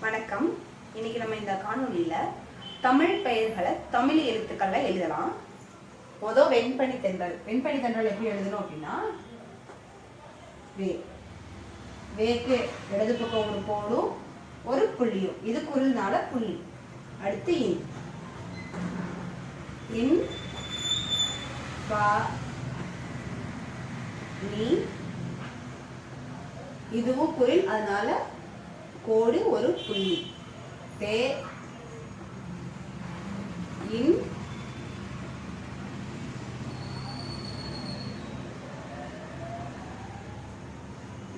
வணக்கம். இன்னைக்கு நம்ம இந்த காணொலியில தமிழ் பெயர்களை தமிழ் எழுத்துக்கள்ல எழுதலாம். முதல் வெண்பனி தென்றல். வெண்பனி தென்றல் எப்படி எழுதணும் அப்படின்னா, வேக்கு இடது பக்கம் ஒரு கோடும் ஒரு புள்ளியும், இது குரல்னால புள்ளி. அடுத்து இன் வா நீ, இதுவும் குரில், அதனால கோடு ஒரு புள்ளி. தே இன்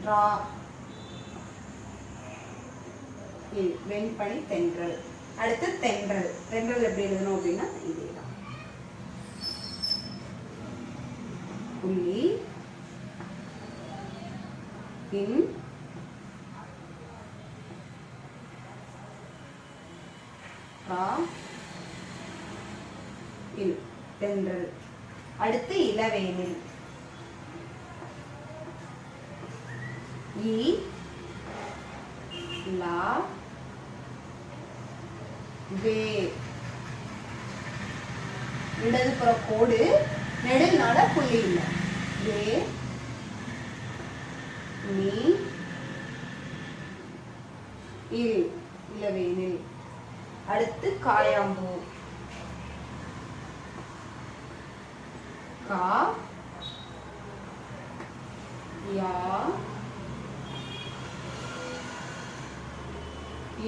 ரா இல், வெண்பனி தென்றல். அடுத்து தென்றல். தென்றல் எப்படி எழுதணும் அப்படின்னா, இதேதான் புள்ளி இன் ரா இல், தென்றல். அடுத்து இளவேனில். இ லா வே, இடதுபுற கோடு, நெடுநாள புள்ளி இல்லை. வே நீ இல், இளவேனில். அடுத்து காயாம்பூ. கா யா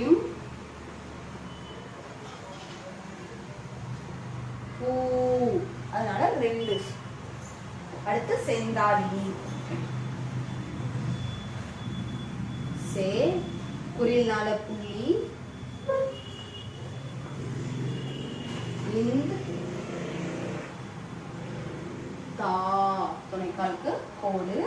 இம் பூ, அதனால ரெண்டு. அடுத்து செந்தாழி. சே குறில்னால புள்ளி, இந்து தா துணைக்காலுக்கு கோடு,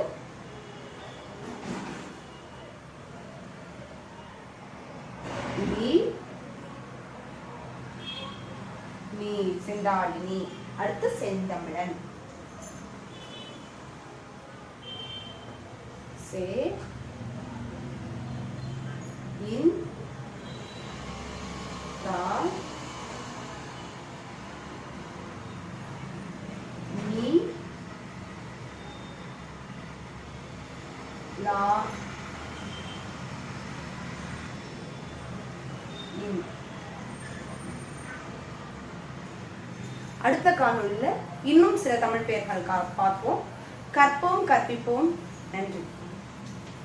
நீ செந்தாழினி. அடுத்து செந்தமிழன். சே இன் தா நீ லா இன். அடுத்த காணொலியில் இன்னும் சில தமிழ் பெயர்கள் பார்ப்போம். கற்போம், கற்பிப்போம். நன்றி.